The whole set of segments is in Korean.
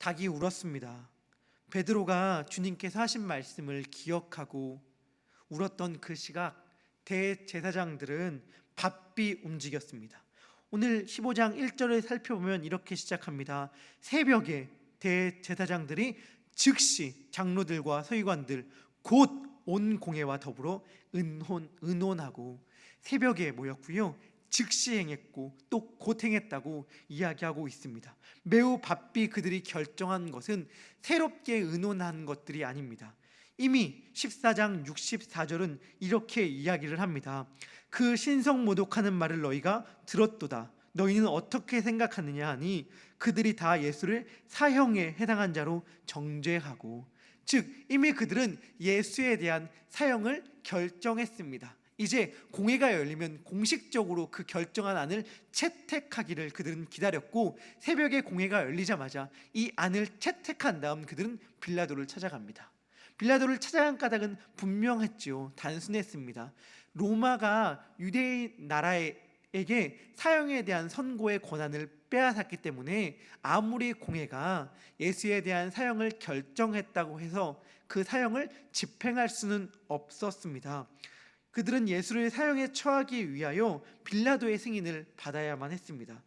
닭이 울었습니다. 베드로가 주님께서 하신 말씀을 기억하고 울었던 그 시각, 대제사장들은 바삐 움직였습니다. 오늘 15장 1절을 살펴보면 이렇게 시작합니다. 새벽에 대제사장들이 즉시 장로들과 서기관들 곧 온 공회와 더불어 의논하고 새벽에 모였고요, 즉시 행했고 또 곧 행했다고 이야기하고 있습니다. 매우 바삐 그들이 결정한 것은 새롭게 의논한 것들이 아닙니다. 이미 14장 64절은 이렇게 이야기를 합니다. 그 신성모독하는 말을 너희가 들었도다. 너희는 어떻게 생각하느냐 하니 그들이 다 예수를 사형에 해당한 자로 정죄하고, 즉 이미 그들은 예수에 대한 사형을 결정했습니다. 이제 공회가 열리면 공식적으로 그 결정한 안을 채택하기를 그들은 기다렸고, 새벽에 공회가 열리자마자 이 안을 채택한 다음 그들은 빌라도를 찾아갑니다. 빌라도를 찾아간 까닭은 분명했지요. 단순했습니다. 로마가 유대인 나라에게 사형에 대한 선고의 권한을 빼앗았기 때문에 아무리 공회가 예수에 대한 사형을 결정했다고 해서 그 사형을 집행할 수는 없었습니다. 그들은 예수를 사형에 처하기 위하여 빌라도의 승인을 받아야만 했습니다.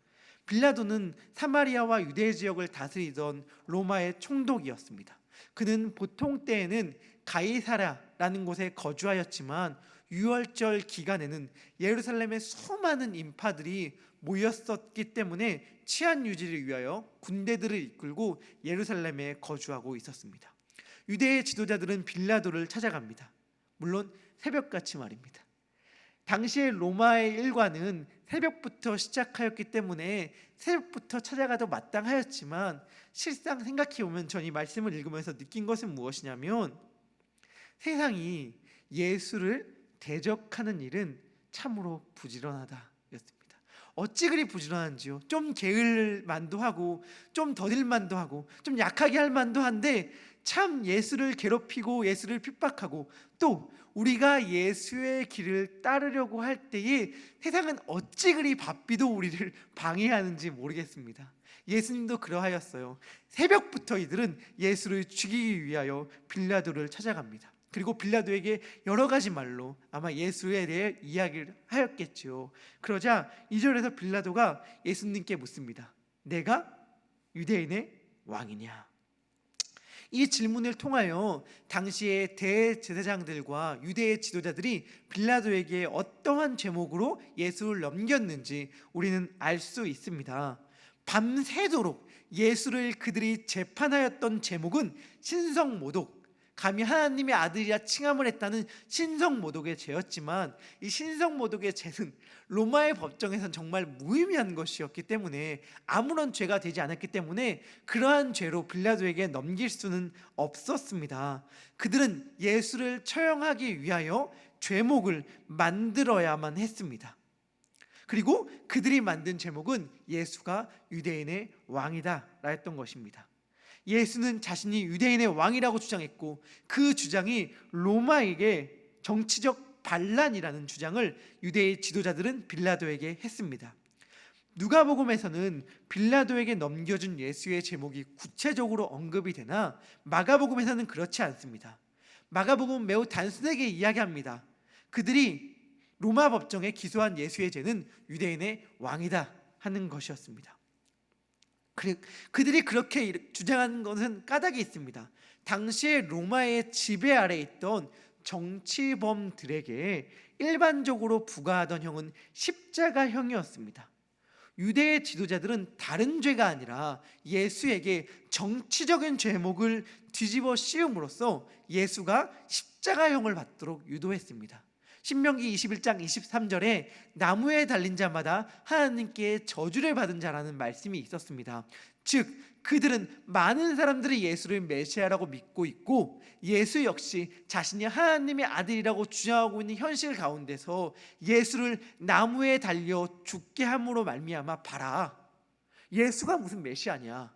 빌라도는 사마리아와 유대 지역을 다스리던 로마의 총독이었습니다. 그는 보통 때에는 가이사랴라는 곳에 거주하였지만 유월절 기간에는 예루살렘에 수많은 인파들이 모였었기 때문에 치안 유지를 위하여 군대들을 이끌고 예루살렘에 거주하고 있었습니다. 유대의 지도자들은 빌라도를 찾아갑니다. 물론 새벽같이 말입니다. 당시에 로마의 일과는 새벽부터 시작하였기 때문에 새벽부터 찾아가도 마땅하였지만, 실상 생각해보면 전 이 말씀을 읽으면서 느낀 것은 무엇이냐면, 세상이 예수를 대적하는 일은 참으로 부지런하다 였습니다. 어찌 그리 부지런한지요. 좀 게을 만도 하고 좀 더딜 만도 하고 좀 약하게 할 만도 한데, 참 예수를 괴롭히고 예수를 핍박하고 또 우리가 예수의 길을 따르려고 할 때에 세상은 어찌 그리 바삐도 우리를 방해하는지 모르겠습니다. 예수님도 그러하였어요. 새벽부터 이들은 예수를 죽이기 위하여 빌라도를 찾아갑니다. 그리고 빌라도에게 여러 가지 말로 아마 예수에 대해 이야기를 하였겠죠. 그러자 2절에서 빌라도가 예수님께 묻습니다. 내가 유대인의 왕이냐? 이 질문을 통하여 당시의 대제사장들과 유대의 지도자들이 빌라도에게 어떠한 제목으로 예수를 넘겼는지 우리는 알 수 있습니다. 밤새도록 예수를 그들이 재판하였던 제목은 신성모독, 감히 하나님의 아들이라 칭함을 했다는 신성모독의 죄였지만, 이 신성모독의 죄는 로마의 법정에선 정말 무의미한 것이었기 때문에, 아무런 죄가 되지 않았기 때문에 그러한 죄로 빌라도에게 넘길 수는 없었습니다. 그들은 예수를 처형하기 위하여 죄목을 만들어야만 했습니다. 그리고 그들이 만든 제목은 예수가 유대인의 왕이다 라 했던 것입니다. 예수는 자신이 유대인의 왕이라고 주장했고, 그 주장이 로마에게 정치적 반란이라는 주장을 유대의 지도자들은 빌라도에게 했습니다. 누가복음에서는 빌라도에게 넘겨준 예수의 제목이 구체적으로 언급이 되나 마가복음에서는 그렇지 않습니다. 마가복음은 매우 단순하게 이야기합니다. 그들이 로마 법정에 기소한 예수의 죄는 유대인의 왕이다 하는 것이었습니다. 그들이 그렇게 주장하는 것은 까닭이 있습니다. 당시에 로마의 지배 아래에 있던 정치범들에게 일반적으로 부과하던 형은 십자가형이었습니다. 유대의 지도자들은 다른 죄가 아니라 예수에게 정치적인 죄목을 뒤집어 씌움으로써 예수가 십자가형을 받도록 유도했습니다. 신명기 21장 23절에 나무에 달린 자마다 하나님께 저주를 받은 자라는 말씀이 있었습니다. 즉 그들은 많은 사람들이 예수를 메시아라고 믿고 있고, 예수 역시 자신이 하나님의 아들이라고 주장하고 있는 현실 가운데서 예수를 나무에 달려 죽게 함으로 말미암아, 봐라, 예수가 무슨 메시아냐,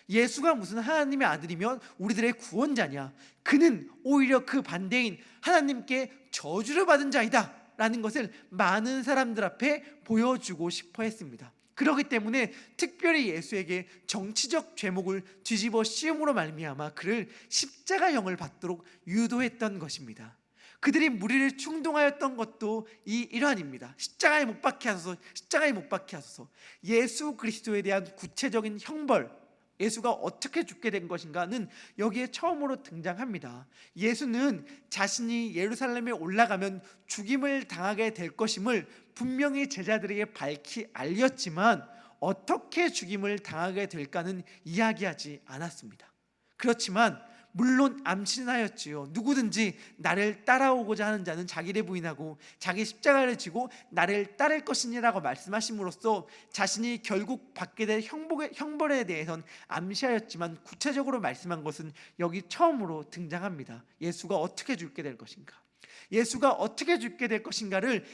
예수가 무슨 하나님의 아들이면 우리들의 구원자냐, 그는 오히려 그 반대인 하나님께 저주를 받은 자이다 라는 것을 많은 사람들 앞에 보여주고 싶어 했습니다. 그렇기 때문에 특별히 예수에게 정치적 죄목을 뒤집어 씌움으로 말미암아 그를 십자가형을 받도록 유도했던 것입니다. 그들이 무리를 충동하였던 것도 이 일환입니다. 십자가에 못 박게 하소서, 십자가에 못 박게 하소서. 예수 그리스도에 대한 구체적인 형벌, 예수가 어떻게 죽게 된 것인가는 여기에 처음으로 등장합니다. 예수는 자신이 예루살렘에 올라가면 죽임을 당하게 될 것임을 분명히 제자들에게 밝히 알렸지만 어떻게 죽임을 당하게 될까는 이야기하지 않았습니다. 그렇지만 물론 암신하였지요. 누구든지 나를 따라오고자 하는 자는 자기를 부인하고 자기 십자가를 지고 나를 따를 것이니라고 말씀하심으로써 자신이 결국 받게 될 형벌에 대해선 암시하였지만 구체적으로 말씀한 것은 여기 처음으로 등장합니다. 예수가 어떻게 죽게 될 것인가, 예수가 어떻게 죽게 될 것인가를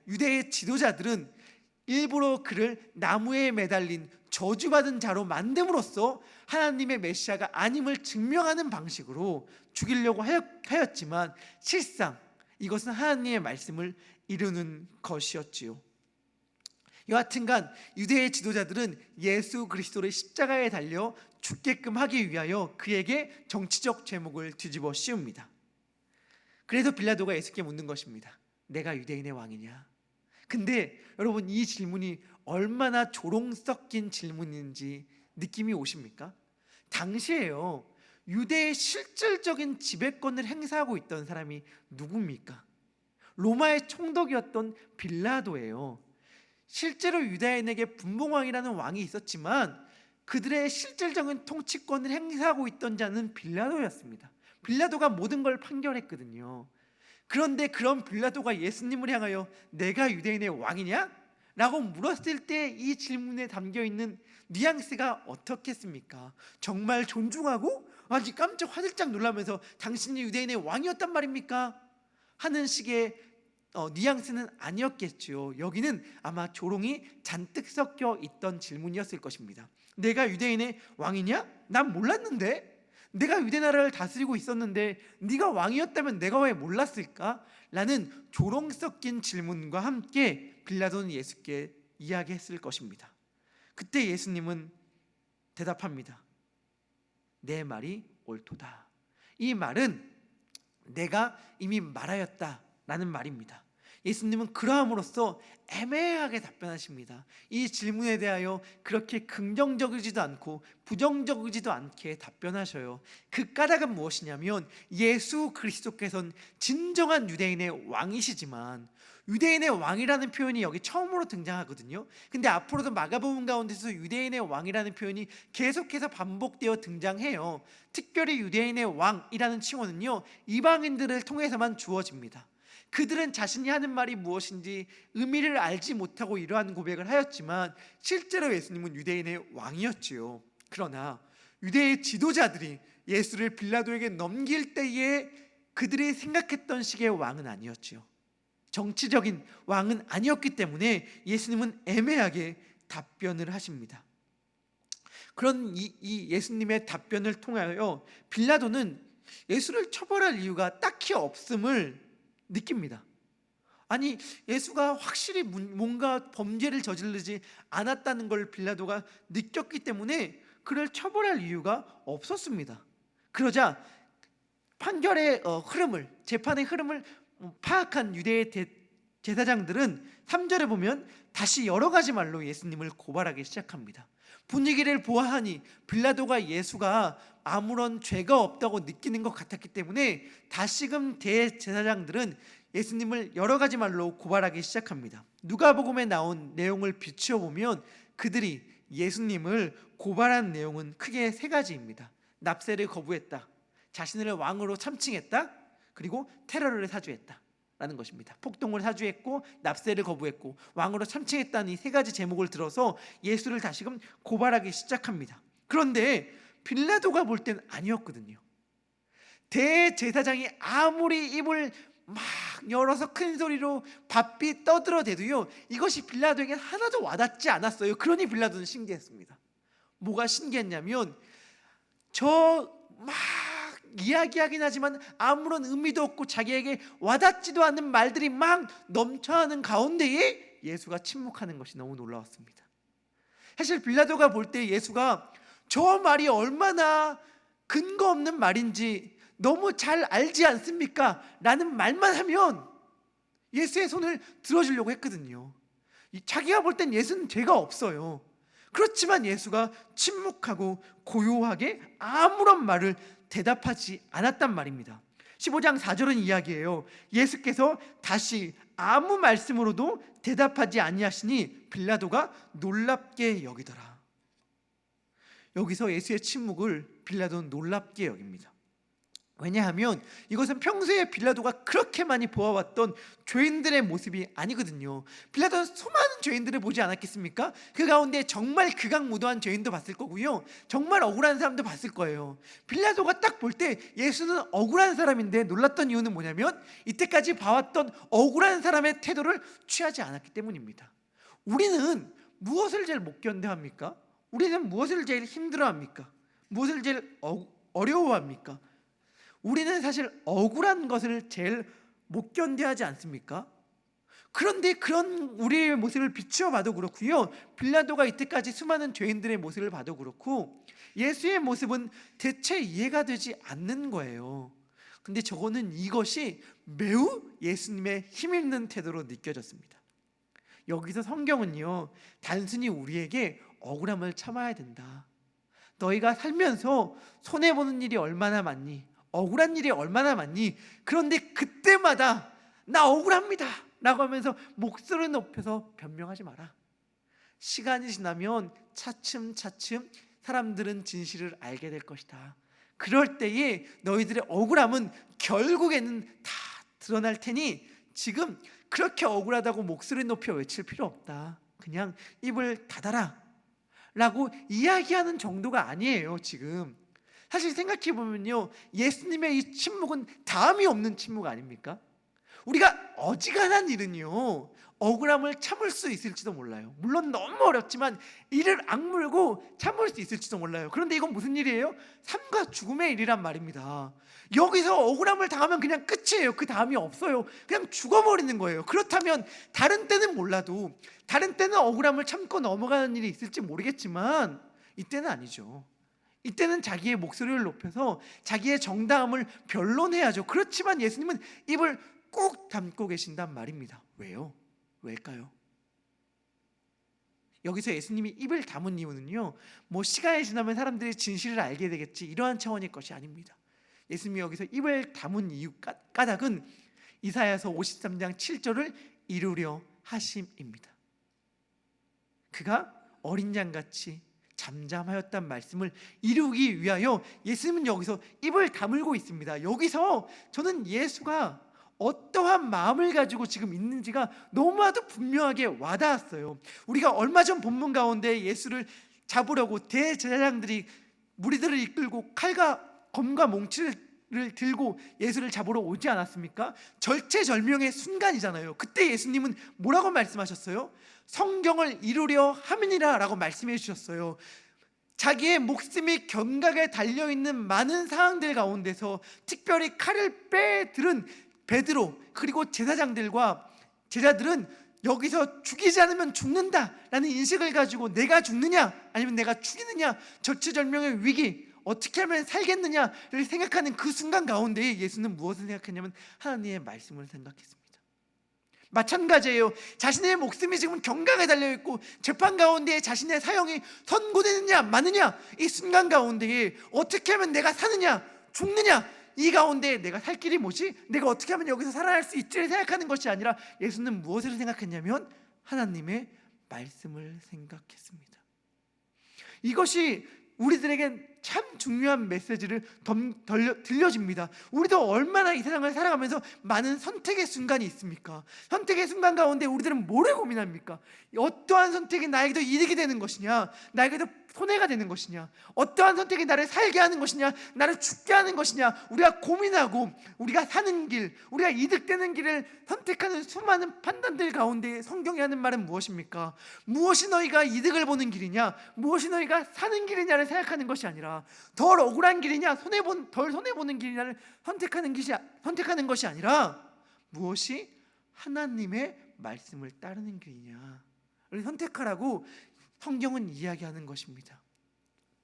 유대의 지도자들은 일부러 그를 나무에 매달린 저주받은 자로 만듦으로써 하나님의 메시아가 아님을 증명하는 방식으로 죽이려고 하였지만 실상 이것은 하나님의 말씀을 이루는 것이었지요. 여하튼간 유대의 지도자들은 예수 그리스도를 십자가에 달려 죽게끔 하기 위하여 그에게 정치적 죄목을 뒤집어 씌웁니다. 그래서 빌라도가 예수께 묻는 것입니다. 내가 유대인의 왕이냐? 근데 여러분, 이 질문이 얼마나 조롱 섞인 질문인지 느낌이 오십니까? 당시에요, 유대의 실질적인 지배권을 행사하고 있던 사람이 누굽니까? 로마의 총독이었던 빌라도예요. 실제로 유다인에게 분봉왕이라는 왕이 있었지만 그들의 실질적인 통치권을 행사하고 있던 자는 빌라도였습니다. 빌라도가 모든 걸 판결했거든요. 그런데 그런 빌라도가 예수님을 향하여 내가 유대인의 왕이냐? 라고 물었을 때 이 질문에 담겨있는 뉘앙스가 어떻겠습니까? 정말 존중하고 아주 깜짝 화들짝 놀라면서 당신이 유대인의 왕이었단 말입니까? 하는 식의 뉘앙스는 아니었겠죠. 여기는 아마 조롱이 잔뜩 섞여 있던 질문이었을 것입니다. 내가 유대인의 왕이냐? 난 몰랐는데, 내가 유대 나라를 다스리고 있었는데 네가 왕이었다면 내가 왜 몰랐을까? 라는 조롱 섞인 질문과 함께 빌라도는 예수께 이야기했을 것입니다. 그때 예수님은 대답합니다. 내 말이 옳도다. 이 말은 내가 이미 말하였다 라는 말입니다. 예수님은 그러함으로써 애매하게 답변하십니다. 이 질문에 대하여 그렇게 긍정적이지도 않고 부정적이지도 않게 답변하셔요. 그 까닭은 무엇이냐면 예수 그리스도께서는 진정한 유대인의 왕이시지만, 유대인의 왕이라는 표현이 여기 처음으로 등장하거든요. 근데 앞으로도 마가복음 가운데서 유대인의 왕이라는 표현이 계속해서 반복되어 등장해요. 특별히 유대인의 왕이라는 칭호는요, 이방인들을 통해서만 주어집니다. 그들은 자신이 하는 말이 무엇인지 의미를 알지 못하고 이러한 고백을 하였지만 실제로 예수님은 유대인의 왕이었지요. 그러나 유대의 지도자들이 예수를 빌라도에게 넘길 때에 그들이 생각했던 식의 왕은 아니었지요. 정치적인 왕은 아니었기 때문에 예수님은 애매하게 답변을 하십니다. 그런 이 예수님의 답변을 통하여 빌라도는 예수를 처벌할 이유가 딱히 없음을 느낍니다. 아니, 예수가 확실히 뭔가 범죄를 저지르지 않았다는 걸 빌라도가 느꼈기 때문에 그를 처벌할 이유가 없었습니다. 그러자 판결의 흐름을, 재판의 흐름을 파악한 유대의 제사장들은 3절에 보면 다시 여러 가지 말로 예수님을 고발하기 시작합니다. 분위기를 보아하니 빌라도가 예수가 아무런 죄가 없다고 느끼는 것 같았기 때문에 다시금 대제사장들은 예수님을 여러 가지 말로 고발하기 시작합니다. 누가복음에 나온 내용을 비추어 보면 그들이 예수님을 고발한 내용은 크게 세 가지입니다. 납세를 거부했다, 자신을 왕으로 참칭했다, 그리고 테러를 사주했다 라는 것입니다. 폭동을 사주했고 납세를 거부했고 왕으로 참칭했다는 이 세 가지 제목을 들어서 예수를 다시금 고발하기 시작합니다. 그런데 빌라도가 볼 땐 아니었거든요. 대제사장이 아무리 입을 막 열어서 큰 소리로 바삐 떠들어대도요, 이것이 빌라도에게 하나도 와닿지 않았어요. 그러니 빌라도는 신기했습니다. 뭐가 신기했냐면 저 막 이야기하긴 하지만 아무런 의미도 없고 자기에게 와닿지도 않는 말들이 막 넘쳐나는 가운데에 예수가 침묵하는 것이 너무 놀라웠습니다. 사실 빌라도가 볼 때 예수가 저 말이 얼마나 근거 없는 말인지 너무 잘 알지 않습니까? 라는 말만 하면 예수의 손을 들어주려고 했거든요. 자기가 볼 땐 예수는 죄가 없어요. 그렇지만 예수가 침묵하고 고요하게 아무런 말을 대답하지 않았단 말입니다. 15장 4절은 이야기해요. 예수께서 다시 아무 말씀으로도 대답하지 아니하시니 빌라도가 놀랍게 여기더라. 여기서 예수의 침묵을 빌라도는 놀랍게 여깁니다. 왜냐하면 이것은 평소에 빌라도가 그렇게 많이 보아왔던 죄인들의 모습이 아니거든요. 빌라도는 수많은 죄인들을 보지 않았겠습니까? 그 가운데 정말 극악무도한 죄인도 봤을 거고요, 정말 억울한 사람도 봤을 거예요. 빌라도가 딱 볼 때 예수는 억울한 사람인데 놀랐던 이유는 뭐냐면 이때까지 봐왔던 억울한 사람의 태도를 취하지 않았기 때문입니다. 우리는 무엇을 제일 못 견뎌합니까? 우리는 무엇을 제일 힘들어합니까? 무엇을 제일 어려워합니까? 우리는 사실 억울한 것을 제일 못 견뎌하지 않습니까? 그런데 그런 우리의 모습을 비추어 봐도 그렇고요, 빌라도가 이때까지 수많은 죄인들의 모습을 봐도 그렇고 예수의 모습은 대체 이해가 되지 않는 거예요. 근데 저거는 이것이 매우 예수님의 힘있는 태도로 느껴졌습니다. 여기서 성경은요, 단순히 우리에게 억울함을 참아야 된다, 너희가 살면서 손해보는 일이 얼마나 많니, 억울한 일이 얼마나 많니, 그런데 그때마다 나 억울합니다 라고 하면서 목소리를 높여서 변명하지 마라. 시간이 지나면 차츰차츰 사람들은 진실을 알게 될 것이다. 그럴 때에 너희들의 억울함은 결국에는 다 드러날 테니 지금 그렇게 억울하다고 목소리 높여 외칠 필요 없다. 그냥 입을 닫아라 라고 이야기하는 정도가 아니에요. 지금 사실 생각해보면요, 예수님의 이 침묵은 다음이 없는 침묵 아닙니까? 우리가 어지간한 일은요, 억울함을 참을 수 있을지도 몰라요. 물론 너무 어렵지만 이를 악물고 참을 수 있을지도 몰라요. 그런데 이건 무슨 일이에요? 삶과 죽음의 일이란 말입니다. 여기서 억울함을 당하면 그냥 끝이에요. 그 다음이 없어요. 그냥 죽어버리는 거예요. 그렇다면 다른 때는 몰라도, 다른 때는 억울함을 참고 넘어가는 일이 있을지 모르겠지만 이때는 아니죠. 이때는 자기의 목소리를 높여서 자기의 정당함을 변론해야죠. 그렇지만 예수님은 입을 꾹 닫고 계신단 말입니다. 왜요? 왜일까요? 여기서 예수님이 입을 다문 이유는요, 뭐 시간이 지나면 사람들이 진실을 알게 되겠지 이러한 차원의 것이 아닙니다. 예수님이 여기서 입을 다문 이유 까닭은 이사야서 53장 7절을 이루려 하심입니다. 그가 어린 양같이 잠잠하였단 말씀을 이루기 위하여 예수님은 여기서 입을 다물고 있습니다. 여기서 저는 예수가 어떠한 마음을 가지고 지금 있는지가 너무나도 분명하게 와닿았어요. 우리가 얼마 전 본문 가운데 예수를 잡으려고 대제사장들이 무리들을 이끌고 칼과 검과 몽치를 들고 예수를 잡으러 오지 않았습니까? 절체절명의 순간이잖아요. 그때 예수님은 뭐라고 말씀하셨어요? 성경을 이루려 함이니라 라고 말씀해 주셨어요. 자기의 목숨이 견각에 달려있는 많은 상황들 가운데서 특별히 칼을 빼들은 베드로 그리고 제사장들과 제자들은 여기서 죽이지 않으면 죽는다라는 인식을 가지고 내가 죽느냐 아니면 내가 죽이느냐, 절체절명의 위기, 어떻게 하면 살겠느냐를 생각하는 그 순간 가운데 예수는 무엇을 생각했냐면 하나님의 말씀을 생각했습니다. 마찬가지예요. 자신의 목숨이 지금 경각에 달려있고 재판 가운데 자신의 사형이 선고되느냐 마느냐, 이 순간 가운데에 어떻게 하면 내가 사느냐 죽느냐, 이 가운데 내가 살 길이 뭐지? 내가 어떻게 하면 여기서 살아날 수 있지를 생각하는 것이 아니라 예수는 무엇을 생각했냐면 하나님의 말씀을 생각했습니다. 이것이 우리들에게 참 중요한 메시지를 들려줍니다. 우리도 얼마나 이 세상을 살아가면서 많은 선택의 순간이 있습니까? 선택의 순간 가운데 우리들은 뭐를 고민합니까? 어떠한 선택이 나에게도 이득이 되는 것이냐, 나에게도 손해가 되는 것이냐, 어떠한 선택이 나를 살게 하는 것이냐, 나를 죽게 하는 것이냐, 우리가 고민하고 우리가 사는 길, 우리가 이득되는 길을 선택하는 수많은 판단들 가운데 성경이 하는 말은 무엇입니까? 무엇이 너희가 이득을 보는 길이냐, 무엇이 너희가 사는 길이냐를 생각하는 것이 아니라 덜 억울한 길이냐, 덜 손해보는 길이냐를 선택하는 것이 아니라 무엇이 하나님의 말씀을 따르는 길이냐를 선택하라고 성경은 이야기하는 것입니다.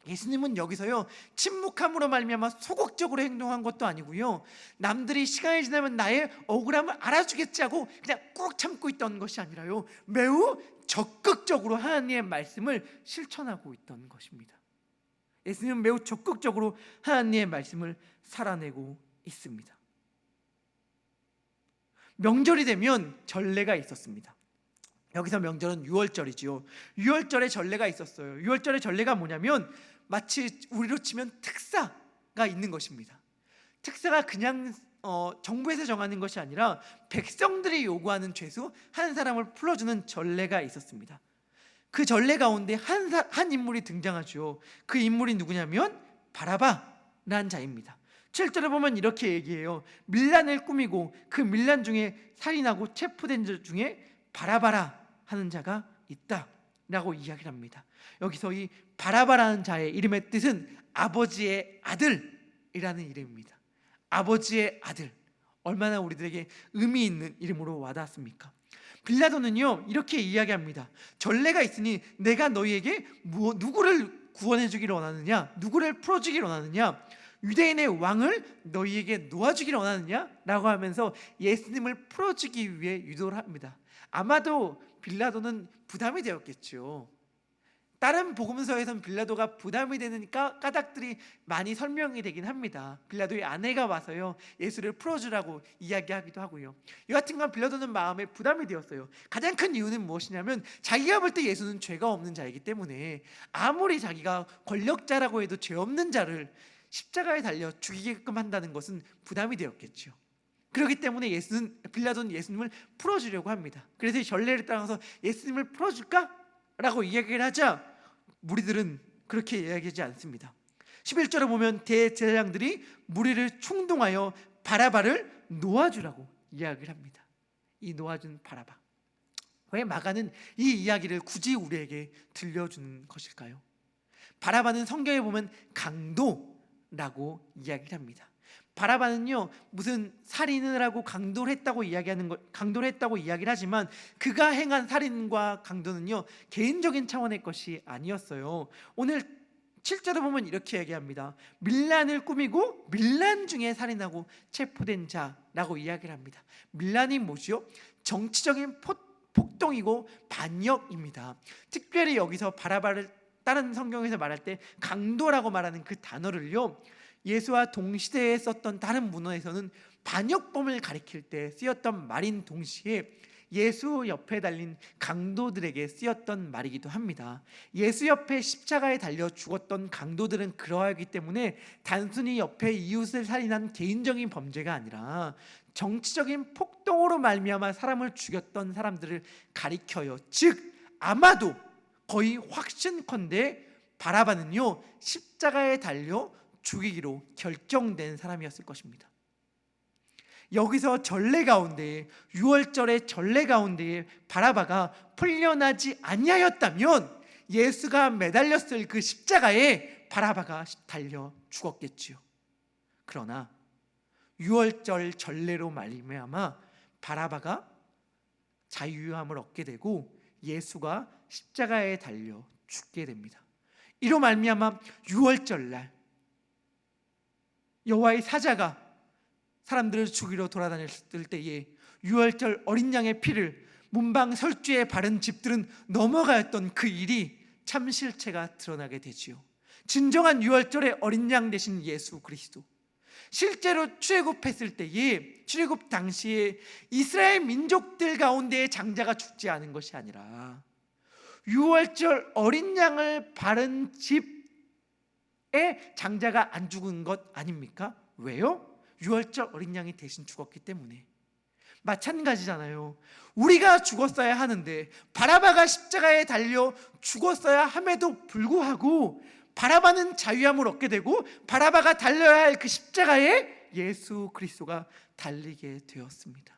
예수님은 여기서요 침묵함으로 말미암아 소극적으로 행동한 것도 아니고요, 남들이 시간이 지나면 나의 억울함을 알아주겠지 하고 그냥 꾹 참고 있던 것이 아니라요, 매우 적극적으로 하나님의 말씀을 실천하고 있던 것입니다. 예수님은 매우 적극적으로 하나님의 말씀을 살아내고 있습니다. 명절이 되면 전례가 있었습니다. 여기서 명절은 유월절이지요. 유월절에 전례가 있었어요. 유월절의 전례가 뭐냐면 마치 우리로 치면 특사가 있는 것입니다. 특사가 그냥 정부에서 정하는 것이 아니라 백성들이 요구하는 죄수 한 사람을 풀어주는 전례가 있었습니다. 그 전례 가운데 한 인물이 등장하죠. 그 인물이 누구냐면 바라바라는 자입니다. 7절에 보면 이렇게 얘기해요. 밀란을 꾸미고 그 밀란 중에 살인하고 체포된 자 중에 바라바라 하는 자가 있다 라고 이야기를 합니다. 여기서 이 바라바라는 자의 이름의 뜻은 아버지의 아들이라는 이름입니다. 아버지의 아들, 얼마나 우리들에게 의미 있는 이름으로 와닿습니까? 빌라도는요 이렇게 이야기합니다. 전례가 있으니 내가 너희에게 누구를 구원해 주기를 원하느냐, 누구를 풀어주기를 원하느냐, 유대인의 왕을 너희에게 놓아주기를 원하느냐 라고 하면서 예수님을 풀어주기 위해 유도를 합니다. 아마도 빌라도는 부담이 되었겠죠. 다른 복음서에서는 빌라도가 부담이 되니까 까닭들이 많이 설명이 되긴 합니다. 빌라도의 아내가 와서요 예수를 풀어주라고 이야기하기도 하고요. 여하튼간 빌라도는 마음에 부담이 되었어요. 가장 큰 이유는 무엇이냐면 자기가 볼 때 예수는 죄가 없는 자이기 때문에 아무리 자기가 권력자라고 해도 죄 없는 자를 십자가에 달려 죽이게끔 한다는 것은 부담이 되었겠죠. 그렇기 때문에 빌라도는 예수님을 풀어주려고 합니다. 그래서 이 전례를 따라서 예수님을 풀어줄까? 라고 이야기를 하자 무리들은 그렇게 이야기하지 않습니다. 11절에 보면 대제사장들이 무리를 충동하여 바라바를 놓아주라고 이야기를 합니다. 이 놓아준 바라바, 왜 마가는 이 이야기를 굳이 우리에게 들려주는 것일까요? 바라바는 성경에 보면 강도라고 이야기를 합니다. 바라바는요 무슨 살인을 하고 강도를 했다고 이야기를 하지만 그가 행한 살인과 강도는요 개인적인 차원의 것이 아니었어요. 오늘 7절에 보면 이렇게 얘기합니다. 밀란을 꾸미고 밀란 중에 살인하고 체포된 자라고 이야기를 합니다. 밀란이 뭐죠? 정치적인 폭동이고 반역입니다. 특별히 여기서 바라바를 다른 성경에서 말할 때 강도라고 말하는 그 단어를요 예수와 동시대에 썼던 다른 문헌에서는 반역범을 가리킬 때 쓰였던 말인 동시에 예수 옆에 달린 강도들에게 쓰였던 말이기도 합니다. 예수 옆에 십자가에 달려 죽었던 강도들은 그러하기 때문에 단순히 옆에 이웃을 살인한 개인적인 범죄가 아니라 정치적인 폭동으로 말미암아 사람을 죽였던 사람들을 가리켜요. 즉 아마도 거의 확신컨대 바라바는요 십자가에 달려 죽이기로 결정된 사람이었을 것입니다. 여기서 전례 가운데 유월절의 전례 가운데 바라바가 풀려나지 아니하였다면 예수가 매달렸을 그 십자가에 바라바가 달려 죽었겠지요. 그러나 유월절 전례로 말미암아 바라바가 자유함을 얻게 되고 예수가 십자가에 달려 죽게 됩니다. 이로 말미암아 유월절날 여호와의 사자가 사람들을 죽이러 돌아다녔을 때에 유월절 어린 양의 피를 문방 설주에 바른 집들은 넘어가였던 그 일이 참 실체가 드러나게 되지요. 진정한 유월절의 어린 양 되신 예수 그리스도, 실제로 출애굽했을 때에 출애굽 당시에 이스라엘 민족들 가운데의 장자가 죽지 않은 것이 아니라 유월절 어린 양을 바른 집에 장자가 안 죽은 것 아닙니까? 왜요? 유월절 어린 양이 대신 죽었기 때문에. 마찬가지잖아요. 우리가 죽었어야 하는데 바라바가 십자가에 달려 죽었어야 함에도 불구하고 바라바는 자유함을 얻게 되고 바라바가 달려야 할 그 십자가에 예수 그리스도가 달리게 되었습니다.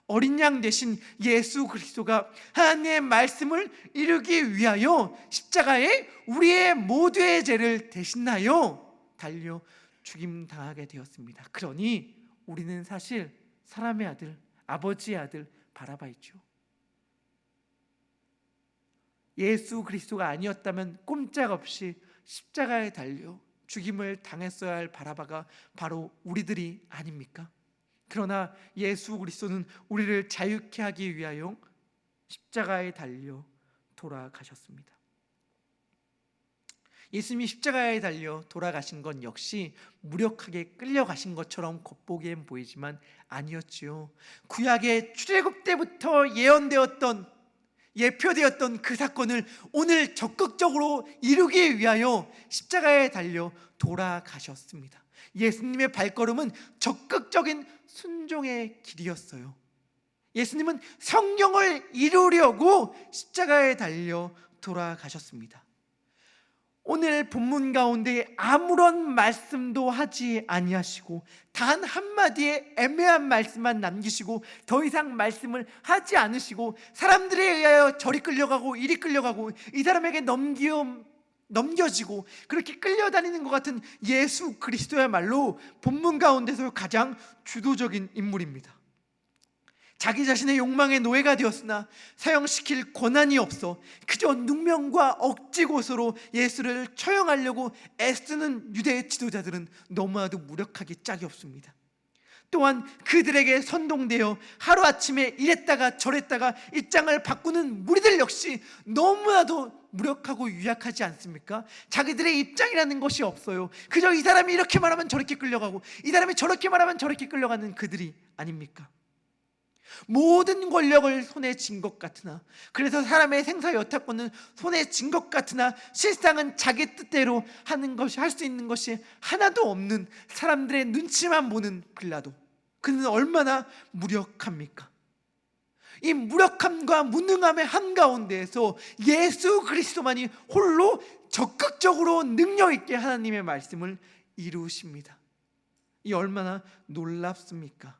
어린 양 대신 예수 그리스도가 하나님의 말씀을 이루기 위하여 십자가에 우리의 모두의 죄를 대신하여 달려 죽임당하게 되었습니다. 그러니 우리는 사실 사람의 아들, 아버지의 아들 바라바이죠. 예수 그리스도가 아니었다면 꼼짝없이 십자가에 달려 죽임을 당했어야 할 바라바가 바로 우리들이 아닙니까? 그러나 예수 그리스도는 우리를 자유케 하기 위하여 십자가에 달려 돌아가셨습니다. 예수님이 십자가에 달려 돌아가신 건 역시 무력하게 끌려가신 것처럼 겉보기엔 보이지만 아니었지요. 구약의 출애굽 때부터 예표되었던 그 사건을 오늘 적극적으로 이루기 위하여 십자가에 달려 돌아가셨습니다. 예수님의 발걸음은 적극적인 순종의 길이었어요. 예수님은 성경을 이루려고 십자가에 달려 돌아가셨습니다. 오늘 본문 가운데 아무런 말씀도 하지 아니하시고 단 한마디의 애매한 말씀만 남기시고 더 이상 말씀을 하지 않으시고 사람들에 의하여 저리 끌려가고 이리 끌려가고 이 사람에게 넘겨지고 그렇게 끌려다니는 것 같은 예수 그리스도야말로 본문 가운데서 가장 주도적인 인물입니다. 자기 자신의 욕망의 노예가 되었으나 사형시킬 권한이 없어 그저 누명과 억지고소로 예수를 처형하려고 애쓰는 유대의 지도자들은 너무나도 무력하기 짝이 없습니다. 또한 그들에게 선동되어 하루아침에 이랬다가 저랬다가 입장을 바꾸는 무리들 역시 너무나도 무력하고 유약하지 않습니까? 자기들의 입장이라는 것이 없어요. 그저 이 사람이 이렇게 말하면 저렇게 끌려가고 이 사람이 저렇게 말하면 저렇게 끌려가는 그들이 아닙니까? 모든 권력을 손에 쥔 것 같으나, 그래서 사람의 생사 여타권은 손에 쥔 것 같으나 실상은 자기 뜻대로 할 수 있는 것이 하나도 없는 사람들의 눈치만 보는 빌라도, 그는 얼마나 무력합니까? 이 무력함과 무능함의 한가운데에서 예수 그리스도만이 홀로 적극적으로 능력 있게 하나님의 말씀을 이루십니다. 이 얼마나 놀랍습니까?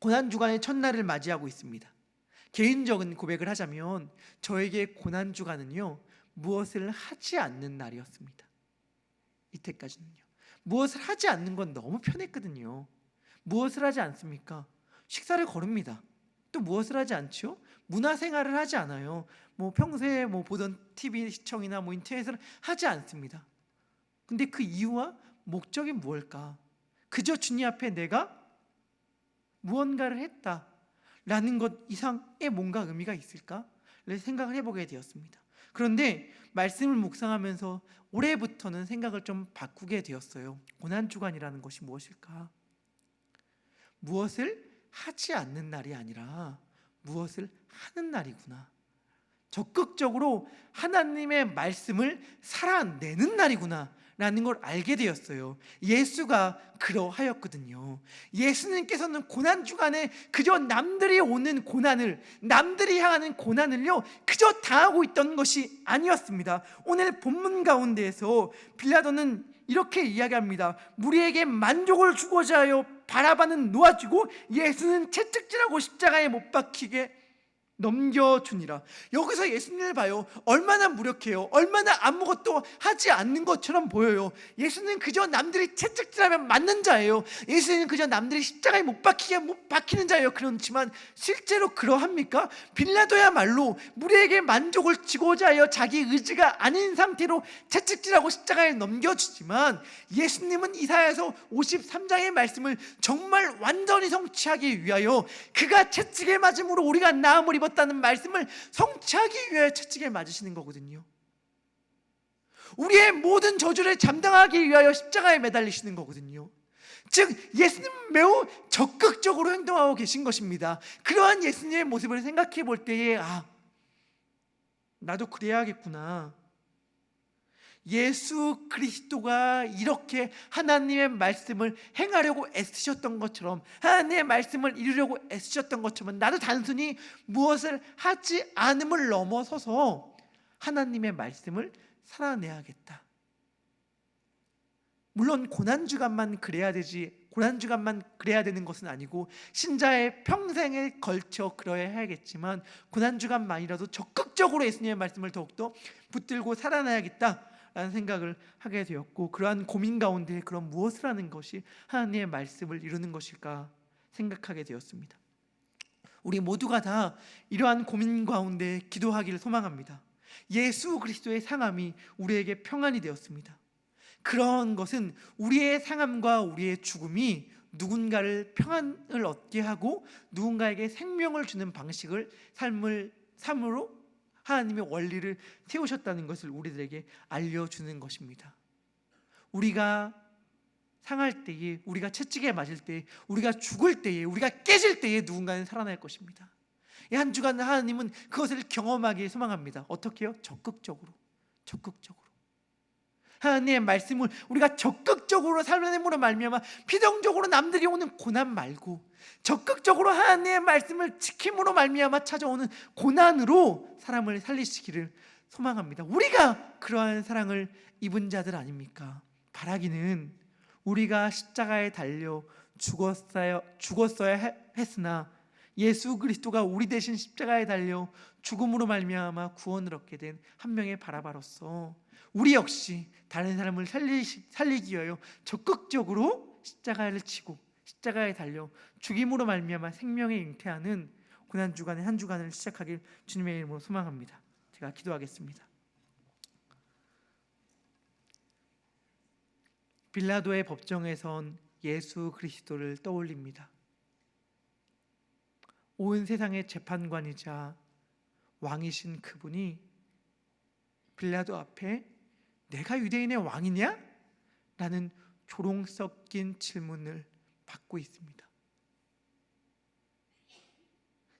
고난주간의 첫날을 맞이하고 있습니다. 개인적인 고백을 하자면 저에게 고난주간은요, 무엇을 하지 않는 날이었습니다. 이때까지는요. 무엇을 하지 않는 건 너무 편했거든요. 무엇을 하지 않습니까? 식사를 거릅니다. 또 무엇을 하지 않죠? 문화생활을 하지 않아요. 평소에 보던 TV 시청이나 인터넷을 하지 않습니다. 근데 그 이유와 목적이 무엇일까? 그저 주님 앞에 내가 무언가를 했다라는 것 이상의 뭔가 의미가 있을까? 생각을 해보게 되었습니다. 그런데 말씀을 묵상하면서 올해부터는 생각을 좀 바꾸게 되었어요. 고난주간이라는 것이 무엇일까? 무엇을 하지 않는 날이 아니라 무엇을 하는 날이구나. 적극적으로 하나님의 말씀을 살아내는 날이구나 라는 걸 알게 되었어요. 예수가 그러하였거든요. 예수님께서는 고난주간에 그저 남들이 오는 고난을, 남들이 향하는 고난을요, 그저 당하고 있던 것이 아니었습니다. 오늘 본문 가운데에서 빌라도는 이렇게 이야기합니다. 무리에게 만족을 주고자 하여 바라바는 놓아주고 예수는 채찍질하고 십자가에 못 박히게 넘겨주니라. 여기서 예수님을 봐요. 얼마나 무력해요. 얼마나 아무것도 하지 않는 것처럼 보여요. 예수는 그저 남들이 채찍질하면 맞는 자예요. 예수는 그저 남들이 십자가에 못 박히는 자예요. 그렇지만 실제로 그러합니까? 빌라도야말로 무리에게 만족을 주고자 하여 자기 의지가 아닌 상태로 채찍질하고 십자가에 넘겨주지만, 예수님은 이사야서 53장의 말씀을 정말 완전히 성취하기 위하여 그가 채찍에 맞음으로 우리가 나음을 입었다는 말씀을 성취하기 위해 채찍에 맞으시는 거거든요. 우리의 모든 저주를 감당하기 위하여 십자가에 매달리시는 거거든요. 즉 예수님은 매우 적극적으로 행동하고 계신 것입니다. 그러한 예수님의 모습을 생각해 볼 때에 나도 그래야겠구나. 예수 그리스도가 이렇게 하나님의 말씀을 행하려고 애쓰셨던 것처럼, 하나님의 말씀을 이루려고 애쓰셨던 것처럼 나도 단순히 무엇을 하지 않음을 넘어서서 하나님의 말씀을 살아내야겠다. 물론 고난주간만 그래야 되는 것은 아니고 신자의 평생에 걸쳐 그러야 해야겠지만, 고난주간만이라도 적극적으로 예수님의 말씀을 더욱더 붙들고 살아나야겠다 라는 생각을 하게 되었고, 그러한 고민 가운데 그럼 무엇을 하는 것이 하나님의 말씀을 이루는 것일까 생각하게 되었습니다. 우리 모두가 다 이러한 고민 가운데 기도하기를 소망합니다. 예수 그리스도의 상함이 우리에게 평안이 되었습니다. 그런 것은 우리의 상함과 우리의 죽음이 누군가를 평안을 얻게 하고 누군가에게 생명을 주는 방식을 삶으로 하나님의 원리를 세우셨다는 것을 우리들에게 알려주는 것입니다. 우리가 상할 때에, 우리가 채찍에 맞을 때에, 우리가 죽을 때에, 우리가 깨질 때에 누군가는 살아날 것입니다. 이 한 주간 하나님은 그것을 경험하기 소망합니다. 어떻게요? 적극적으로. 하나님의 말씀을 우리가 적극적으로 살려냄으로 말미암아 피동적으로 남들이 오는 고난 말고 적극적으로 하나님의 말씀을 지킴으로 말미암아 찾아오는 고난으로 사람을 살리시기를 소망합니다. 우리가 그러한 사랑을 입은 자들 아닙니까? 바라기는 우리가 십자가에 달려 죽었어야 했으나 예수 그리스도가 우리 대신 십자가에 달려 죽음으로 말미암아 구원을 얻게 된 한 명의 바라바로서 우리 역시 다른 사람을 살리기 위하여 적극적으로 십자가를 치고 십자가에 달려 죽임으로 말미암아 생명에 잉태하는 고난 주간의 한 주간을 시작하길 주님의 이름으로 소망합니다. 제가 기도하겠습니다. 빌라도의 법정에선 예수 그리스도를 떠올립니다. 온 세상의 재판관이자 왕이신 그분이 빌라도 앞에 내가 유대인의 왕이냐? 라는 조롱 섞인 질문을 받고 있습니다.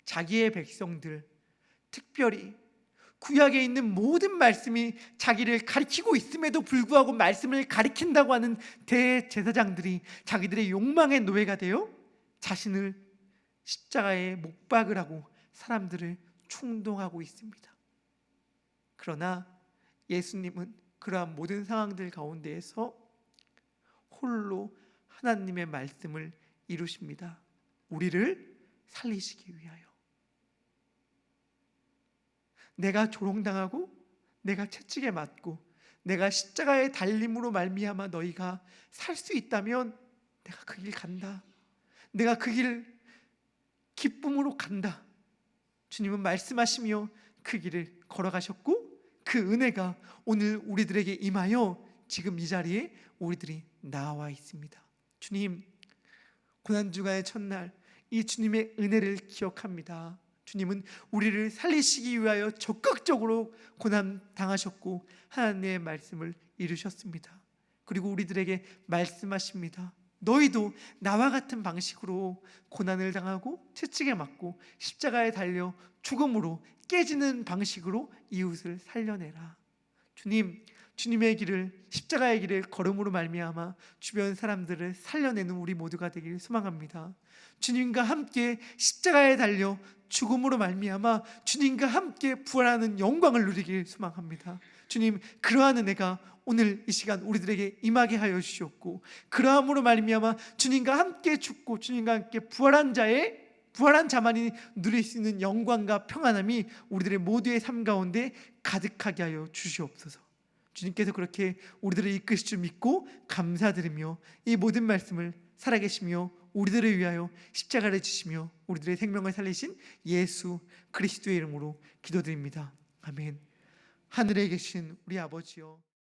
자기의 백성들, 특별히 구약에 있는 모든 말씀이 자기를 가리키고 있음에도 불구하고 말씀을 가리킨다고 하는 대제사장들이 자기들의 욕망의 노예가 되어 자신을 십자가에 못 박으라고 하고 사람들을 충동하고 있습니다. 그러나 예수님은 그러한 모든 상황들 가운데에서 홀로 하나님의 말씀을 이루십니다. 우리를 살리시기 위하여. 내가 조롱당하고 내가 채찍에 맞고 내가 십자가에 달림으로 말미암아 너희가 살 수 있다면 내가 그 길 간다. 내가 그 길 기쁨으로 간다. 주님은 말씀하시며 그 길을 걸어가셨고 그 은혜가 오늘 우리들에게 임하여 지금 이 자리에 우리들이 나와 있습니다. 주님, 고난주간의 첫날 이 주님의 은혜를 기억합니다. 주님은 우리를 살리시기 위하여 적극적으로 고난 당하셨고 하나님의 말씀을 이루셨습니다. 그리고 우리들에게 말씀하십니다. 너희도 나와 같은 방식으로 고난을 당하고 채찍에 맞고 십자가에 달려 죽음으로 깨지는 방식으로 이웃을 살려내라. 주님, 주님의 길을, 십자가의 길을 걸음으로 말미암아 주변 사람들을 살려내는 우리 모두가 되길 소망합니다. 주님과 함께 십자가에 달려 죽음으로 말미암아 주님과 함께 부활하는 영광을 누리길 소망합니다. 주님, 그러한 은혜가 오늘 이 시간 우리들에게 임하게 하여 주시옵고 그러함으로 말미암아 주님과 함께 죽고 주님과 함께 부활한 자만이 누릴 수 있는 영광과 평안함이 우리들의 모두의 삶 가운데 가득하게 하여 주시옵소서. 주님께서 그렇게 우리들을 이끄실 줄 믿고 감사드리며 이 모든 말씀을 살아계시며 우리들을 위하여 십자가를 지시며 우리들의 생명을 살리신 예수 그리스도의 이름으로 기도드립니다. 아멘. 하늘에 계신 우리 아버지여,